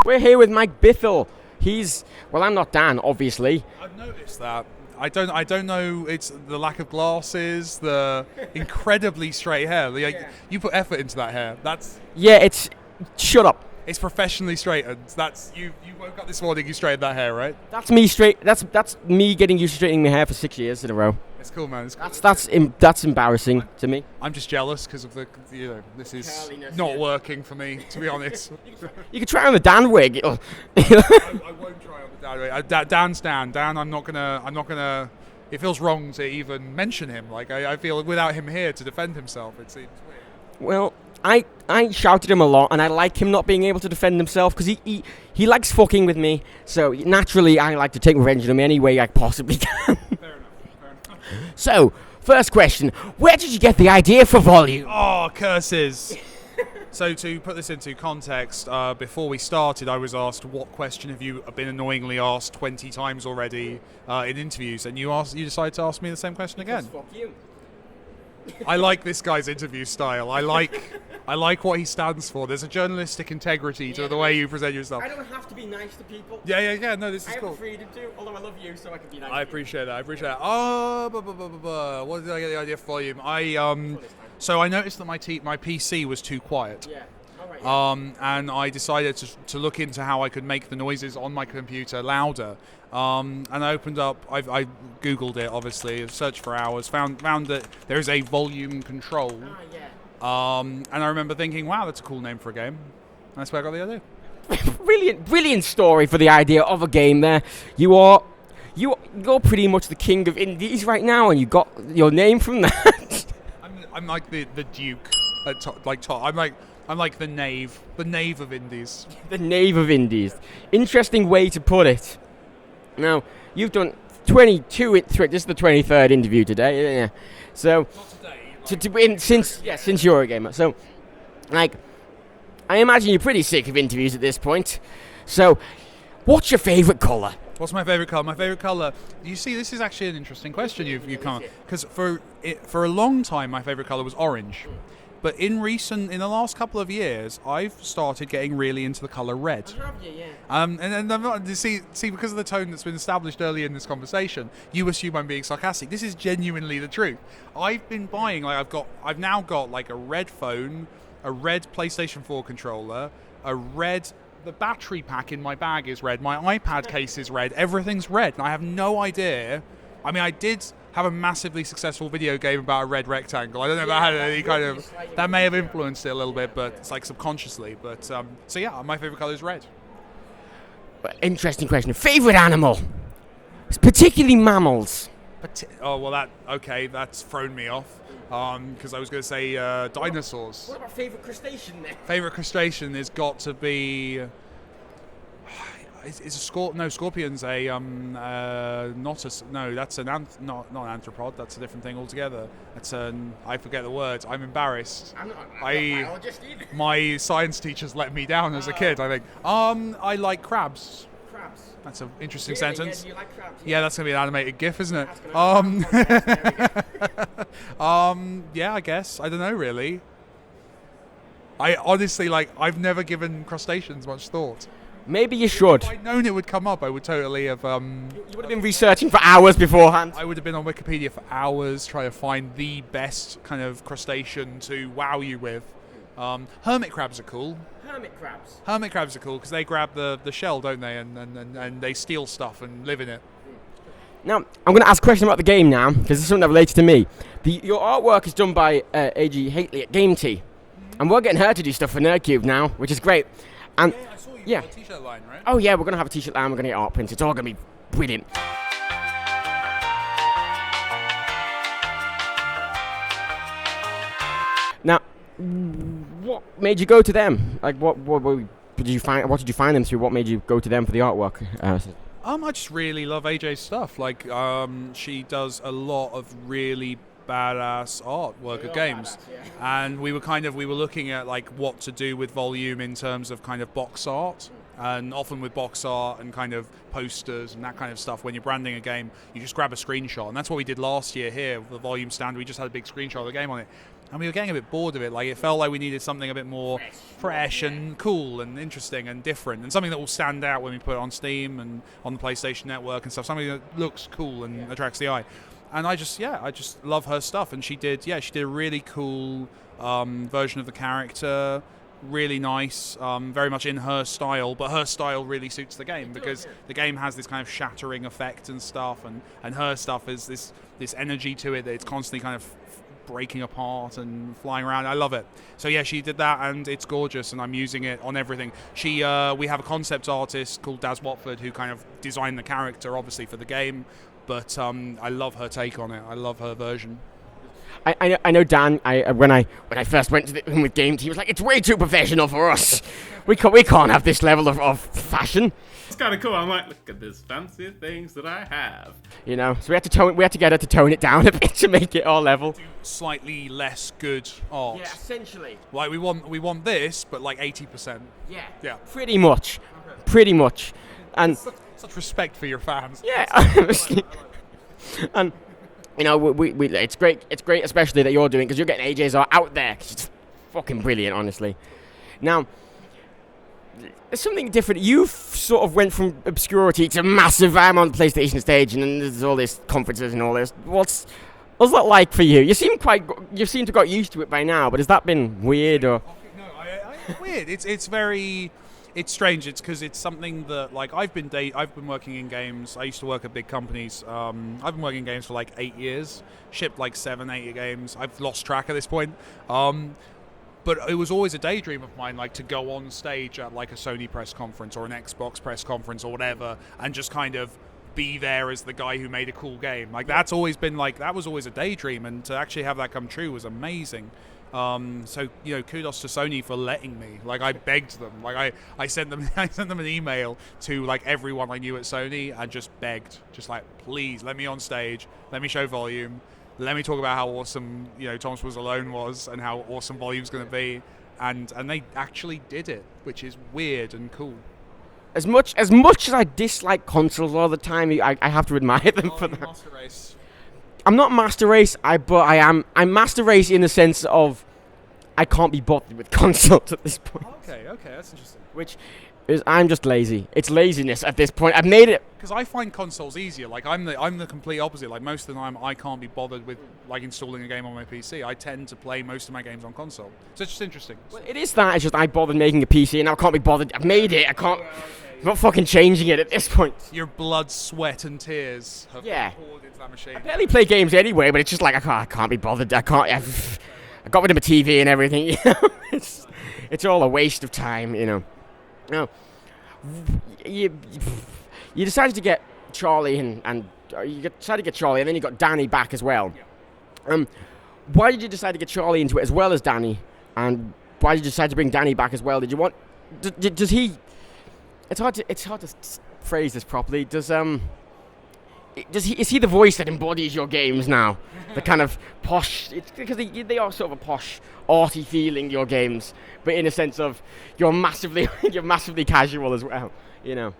We're here with Mike Bithell. Well, I'm not Dan, obviously. I've noticed that. I don't know. It's the lack of glasses, the incredibly straight hair. You put effort into that hair. Yeah, shut up. It's professionally straightened. You woke up this morning, you straightened that hair, right? That's me getting used to straightening my hair for 6 years in a row. It's cool, man. It's cool. That's embarrassing to me. I'm just jealous because of this is not working for me, to be honest. You could try on the Dan wig. I won't try on the Dan wig. Dan's Dan. Dan, I'm not gonna. It feels wrong to even mention him. Like I feel without him here to defend himself, it's weird. Well, I shouted him a lot, and I like him not being able to defend himself because he likes fucking with me. So naturally, I like to take revenge on him any way I possibly can. Fair enough. So, first question: where did you get the idea for volume? Oh, curses! So to put this into context, before we started, I was asked, "What question have you been annoyingly asked 20 times already in interviews?" And you decided to ask me the same question again. Fuck you. I like this guy's interview style. I like what he stands for. There's a journalistic integrity to the way you present yourself. I don't have to be nice to people. Yeah. No, this is I cool. have the freedom to, although I love you, so I can be nice. I appreciate that. Oh, what did I get the idea for volume? So I noticed that my PC was too quiet. Yeah. All right. And I decided to look into how I could make the noises on my computer louder. And I opened up. I googled it, obviously, searched for hours, found that there is a volume control. And I remember thinking, wow, that's a cool name for a game. And that's where I got the idea. Brilliant story for the idea of a game. There, you're pretty much the king of indies right now, and you got your name from that. I'm like the Duke at top. I'm like the knave of indies. The knave of indies. Interesting way to put it. Now, you've done 22. This is the 23rd interview today. Yeah. So, not today. Since you're a gamer. So, I imagine you're pretty sick of interviews at this point. So, what's your favourite colour? What's my favourite colour? My favourite colour. You see, this is actually an interesting question. You come because for a long time, my favourite colour was orange. But in the last couple of years, I've started getting really into the colour red. Have you, yeah? And I'm not see because of the tone that's been established earlier in this conversation, you assume I'm being sarcastic. This is genuinely the truth. I've been buying I've now got like a red phone, a red PlayStation 4 controller, the battery pack in my bag is red, my iPad case is red, everything's red, and I have no idea. I mean, I did have a massively successful video game about a red rectangle. I don't know if that had any kind of... That may have influenced it a little bit, but it's like subconsciously. But, so yeah, my favourite colour is red. Interesting question. Favourite animal? Particularly mammals. That's thrown me off. Because I was going to say dinosaurs. What about favourite crustacean then? Favourite crustacean has got to be... Scorpion's that's not an anthropod. That's a different thing altogether. I forget the words. I'm embarrassed. I'm not biologist either. My science teachers let me down as a kid. I think. I like crabs. Crabs. That's an interesting Really? sentence. Yeah, do you like crabs? Yeah, that's gonna be an animated GIF, isn't it? Yeah, I guess. I don't know really. I honestly I've never given crustaceans much thought. Maybe you should. If I'd known it would come up, I would totally have... You would have been researching for hours beforehand. I would have been on Wikipedia for hours trying to find the best kind of crustacean to wow you with. Hermit crabs are cool. Hermit crabs are cool because they grab the shell, don't they? And they steal stuff and live in it. Now, I'm going to ask a question about the game now, because it's something that relates to me. Your artwork is done by A.G. Hately at Game Tea. And we're getting her to do stuff for Nerdcube now, which is great. And yeah, I saw you got a t-shirt line, right? Oh yeah, we're going to have a t-shirt line, we're going to get art prints. It's all going to be brilliant. Now, what made you go to them? Like, what did you find? What did you find them through? What made you go to them for the artwork? I just really love AJ's stuff. She does a lot of really badass artwork of games, and we were looking at what to do with volume in terms of kind of box art. And often with box art and kind of posters and that kind of stuff, when you're branding a game, you just grab a screenshot. And that's what we did last year here with the volume stand. We just had a big screenshot of the game on it. and we were getting a bit bored of it. Like, it felt like we needed something a bit more fresh and cool and interesting and different, and something that will stand out when we put it on Steam and on the PlayStation Network and stuff. Something that looks cool and attracts the eye. And I just love her stuff. And she did a really cool version of the character. Really nice, very much in her style, but her style really suits the game because the game has this kind of shattering effect and stuff, and her stuff is this energy to it that it's constantly kind of breaking apart and flying around. I love it. So yeah, she did that, and it's gorgeous, and I'm using it on everything. We have a concept artist called Daz Watford who kind of designed the character, obviously, for the game, but I love her take on it. I love her version. I know Dan. When I first went to the with Game Team, he was like, "It's way too professional for us. We can't have this level of fashion." It's kind of cool. I'm like, look at these fancy things that I have. You know, so we had to get her to tone it down a bit to make it all level. Slightly less good art. Yeah, essentially. Like we want this, but like 80%. Yeah. Pretty much. And such respect for your fans. Yeah, honestly. And you know, it's great. It's great, especially that you're doing because you're getting AJ's art out there. 'Cause it's fucking brilliant, honestly. Now, there's something different. You sort of went from obscurity to massive. I'm on the PlayStation stage, and then there's all these conferences and all this. What's that like for you? You seem to got used to it by now, but has that been weird or? No, weird. It's very. It's strange. It's because it's something that, like, I've been working in games. I used to work at big companies. I've been working in games for like 8 years. Shipped like 7-8 games. I've lost track at this point. But it was always a daydream of mine, like, to go on stage at like a Sony press conference or an Xbox press conference or whatever, and just kind of be there as the guy who made a cool game. Like, that was always a daydream, and to actually have that come true was amazing. So, you know, kudos to Sony for letting me. Like, I begged them. Like, I sent them an email to like everyone I knew at Sony and just begged, just like, please let me on stage, let me show volume, let me talk about how awesome, you know, Thomas Was Alone was and how awesome Volume's going to be, and they actually did it, which is weird and cool. As much as I dislike consoles all the time, I have to admire them for that. Master Race. I'm not Master Race, but I'm Master Race in the sense of I can't be bothered with consoles at this point. Okay, that's interesting. Which is, I'm just lazy. It's laziness at this point. I've made it. Because I find consoles easier. Like, I'm the complete opposite. Like, most of the time I can't be bothered with like installing a game on my PC. I tend to play most of my games on console. So it's just interesting. Well, it is that. It's just I bothered making a PC and now I can't be bothered. I've made it. I can't. I'm not fucking changing it at this point. Your blood, sweat, and tears have poured into that machine. I barely play games anyway, but it's just like I can't be bothered. I got rid of my TV and everything. You know, it's all a waste of time. You know. Now, you decided to get Charlie and you decided to get Charlie, and then you got Danny back as well. Why did you decide to get Charlie into it as well as Danny? And why did you decide to bring Danny back as well? Did you want? Does he? It's hard to phrase this properly. Is he the voice that embodies your games now? The kind of posh, it's because they are sort of a posh, arty feeling, your games, but in a sense of you're massively casual as well, you know.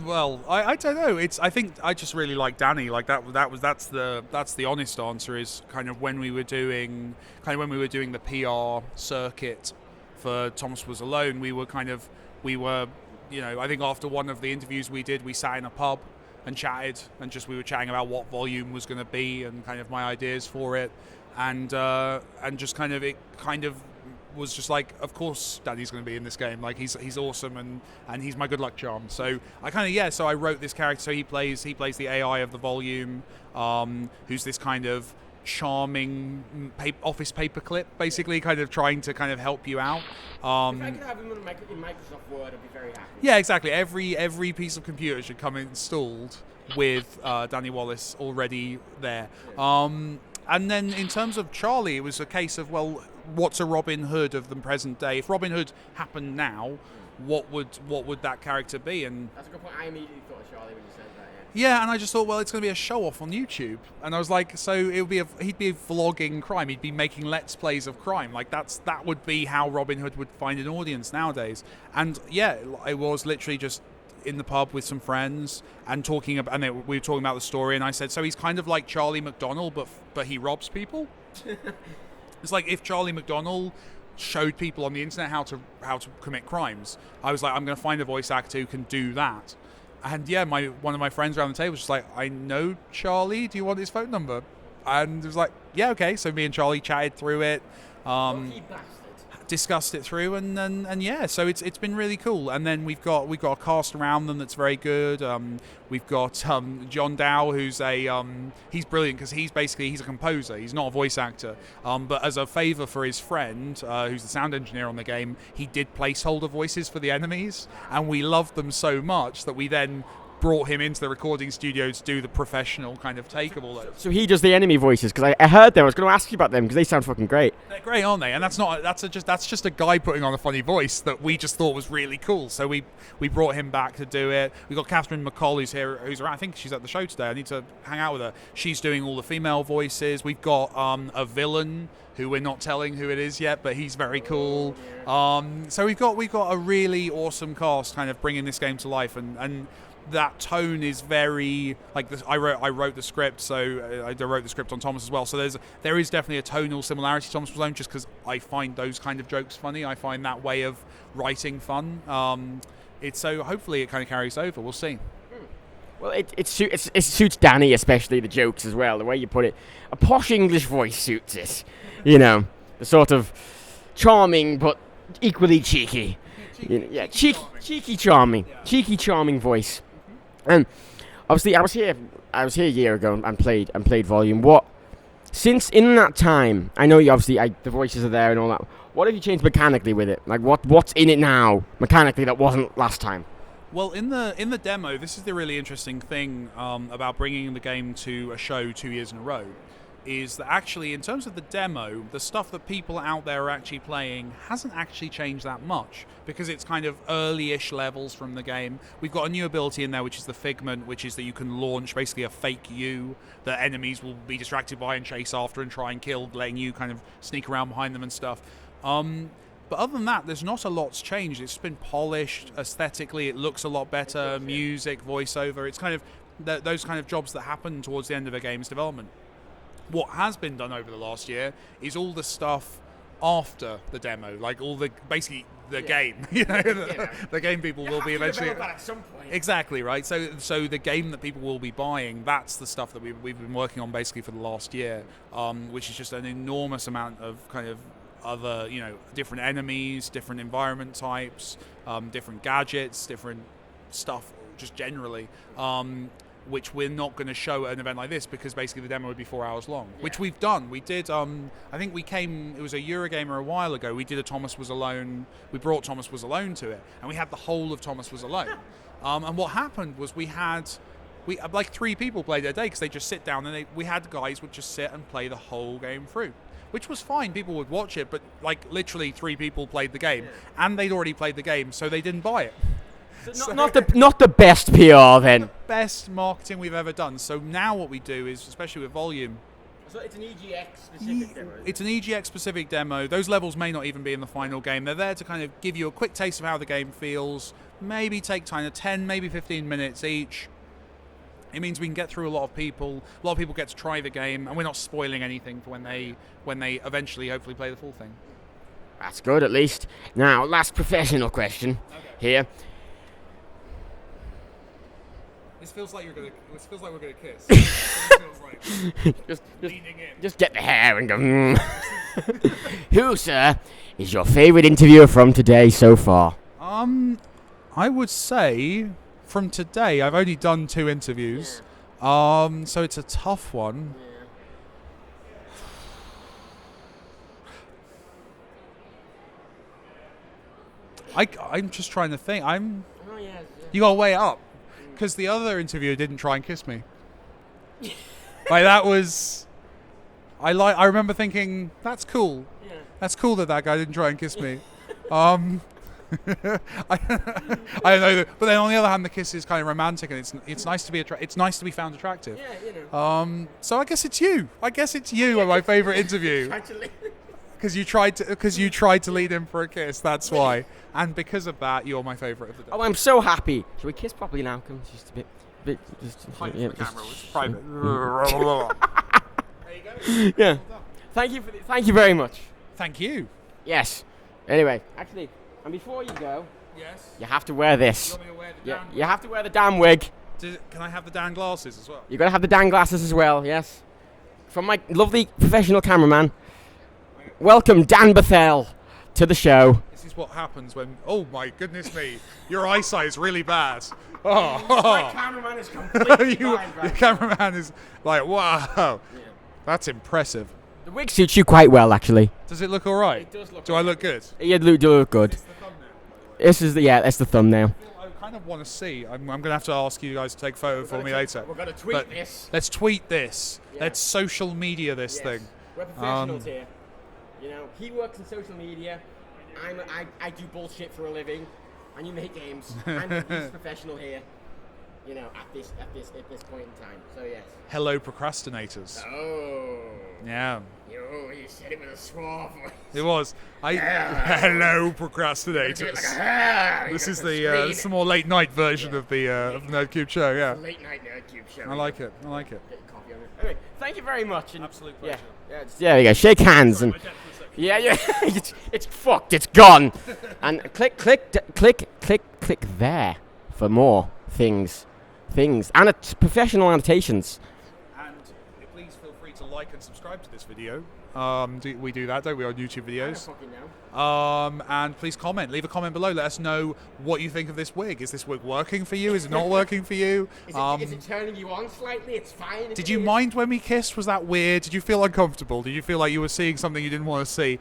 Well, I don't know. I think I just really like Danny. Like that's the honest answer. Is kind of when we were doing the PR circuit for Thomas Was Alone, we were. You know, I think after one of the interviews we did, we sat in a pub and chatted, and we were chatting about what Volume was going to be and kind of my ideas for it, and just it was just like, of course Danny's going to be in this game. Like, he's awesome and he's my good luck charm. So I wrote this character. So he plays the AI of the Volume, who's this kind of charming office paperclip, basically, kind of trying to kind of help you out. If I could have him in Microsoft Word, I'd be very happy. Yeah, exactly. Every piece of computer should come installed with Danny Wallace already there. And then in terms of Charlie, it was a case of, well, what's a Robin Hood of the present day? If Robin Hood happened now, what would that character be? And that's a good point. I immediately thought of Charlie when you said that. Yeah, and I just thought, well, it's going to be a show-off on YouTube. And I was like, so he'd be vlogging crime. He'd be making Let's Plays of crime. Like, that would be how Robin Hood would find an audience nowadays. And, yeah, it was literally just in the pub with some friends and talking about, and we were talking about the story, and I said, so he's kind of like Charlie McDonnell, but he robs people? It's like if Charlie McDonnell showed people on the internet how to commit crimes. I was like, I'm going to find a voice actor who can do that. And yeah, one of my friends around the table was just like, I know Charlie. Do you want his phone number? And it was like, yeah, okay. So me and Charlie chatted through it. Discussed it through, and yeah, so it's been really cool. And then we've got a cast around them that's very good. We've got John Dow, who's he's brilliant because he's a composer. He's not a voice actor, but as a favor for his friend, who's the sound engineer on the game, he did placeholder voices for the enemies, and we loved them so much that we then brought him into the recording studio to do the professional kind of take of all those. So he does the enemy voices, because I heard them. I was going to ask you about them because they sound fucking great. They're great, aren't they? And that's just a guy putting on a funny voice that we just thought was really cool. So we brought him back to do it. We got Catherine McCall, who's here, who's around. I think she's at the show today. I need to hang out with her. She's doing all the female voices. We've got a villain who we're not telling who it is yet, but he's very cool. So we've got a really awesome cast kind of bringing this game to life, and that tone is very like this. I wrote the script, so I wrote the script on Thomas as well. So there is definitely a tonal similarity to Thomas Was Alone, just because I find those kind of jokes funny. I find that way of writing fun. So hopefully it kind of carries over. We'll see. Well, it suits Danny, especially the jokes as well. The way you put it, a posh English voice suits it. You know, the sort of charming but equally cheeky. Cheeky charming voice. And obviously, I was here a year ago and played Volume. Since in that time, I know you obviously the voices are there and all that. What have you changed mechanically with it? Like what's in it now mechanically that wasn't last time? Well, in the demo, this is the really interesting thing about bringing the game to a show 2 years in a row, is that actually, in terms of the demo, the stuff that people out there are actually playing hasn't actually changed that much, because it's kind of early-ish levels from the game. We've got a new ability in there, which is the Figment, which is that you can launch basically a fake you that enemies will be distracted by and chase after and try and kill, letting you kind of sneak around behind them and stuff. But other than that, there's not a lot's changed. It's been polished aesthetically. It looks a lot better. Music, voiceover. It's kind of those kind of jobs that happen towards the end of a game's development. What has been done over the last year is all the stuff after the demo, like all the basically the game. You know, the game people will be eventually. At some point. Exactly right. So the game that people will be buying, that's the stuff that we've been working on basically for the last year, which is just an enormous amount of kind of other, different enemies, different environment types, different gadgets, different stuff, just generally. Which we're not going to show at an event like this, because basically the demo would be 4 hours long, which we've done. We did, I think it was a Eurogamer a while ago, we did a Thomas Was Alone, we brought Thomas Was Alone to it, and we had the whole of Thomas Was Alone. And what happened was we had like 3 people played it a day, because they just sit down, and we had guys would just sit and play the whole game through, which was fine. People would watch it, but like literally 3 people played the game, and they'd already played the game, so they didn't buy it. So not the best PR then. The best marketing we've ever done. So now what we do is, especially with Volume, so it's an EGX specific demo. It's an EGX specific demo. Those levels may not even be in the final game. They're there to kind of give you a quick taste of how the game feels. Maybe take kind of 10, maybe 15 minutes each. It means we can get through a lot of people. A lot of people get to try the game, and we're not spoiling anything for when they eventually hopefully play the full thing. That's good, at least. Now, last professional question here. This feels like we're gonna kiss. This feels like just leaning in. Just get the hair and go. Who, sir, is your favourite interviewer from today so far? I would say from today, I've only done 2 interviews. So it's a tough one. I'm just trying to think. You gotta weigh it up. Because the other interviewer didn't try and kiss me. Like, that was... I remember thinking, that's cool. Yeah. That's cool that guy didn't try and kiss me. I don't know, but then on the other hand, the kiss is kind of romantic, and it's nice to be it's nice to be found attractive. Yeah, So I guess it's you. Are my favourite interview. Because you tried to lead him for a kiss. That's why. And because of that, you're my favourite of the day. Oh, I'm so happy. Shall we kiss properly now? Come, just a bit. Just the camera. It's private. Yeah. Thank you thank you very much. Thank you. Yes. Anyway, actually, and before you go, Yes. you have to wear this. You want me to wear the Yeah, Dan? you have to wear the damn wig. Can I have the Dan glasses as well? You're gonna have the Dan glasses as well. Yes. From my lovely professional cameraman. Welcome, Dan Bithell, to the show. This is what happens when. Oh my goodness me! Your eyesight is really bad. Oh, My cameraman is completely blind your right cameraman is like, wow, that's impressive. The wig suits you quite well, actually. Does it look all right? It does look Do I look good? You do look good. This is that's the thumbnail. I kind of want to see. I'm going to have to ask you guys to take a photo for me later. We're gonna tweet But this. Let's tweet this. Yeah. Let's social media this Yes. thing. We're professionals here. You know, he works in social media. I do bullshit for a living, and you make games. I'm the least professional here. You know, at this point in time. So yes. Hello, procrastinators. Oh. Yeah, You said it with a suave voice. it was. Hello, procrastinators. This is this is the more late night version of the Nerdcube show. Yeah, late night Nerdcube show. I like it. I like it. Get coffee on it. Anyway, thank you very much. And Absolute yeah, pleasure. there you go. Shake hands and yeah. it's fucked. It's gone. And click there for more things, and professional annotations. And please feel free to like and subscribe to this video. We do that, don't we, on YouTube videos? And please comment. Leave a comment below. Let us know what you think of this wig. Is this wig working for you? Is it not working for you? Is it turning you on slightly? It's fine. Did you mind when we kissed? Was that weird? Did you feel uncomfortable? Did you feel like you were seeing something you didn't want to see?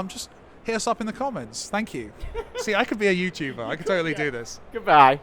Just hit us up in the comments. Thank you. See, I could be a YouTuber. I could totally do this. Goodbye.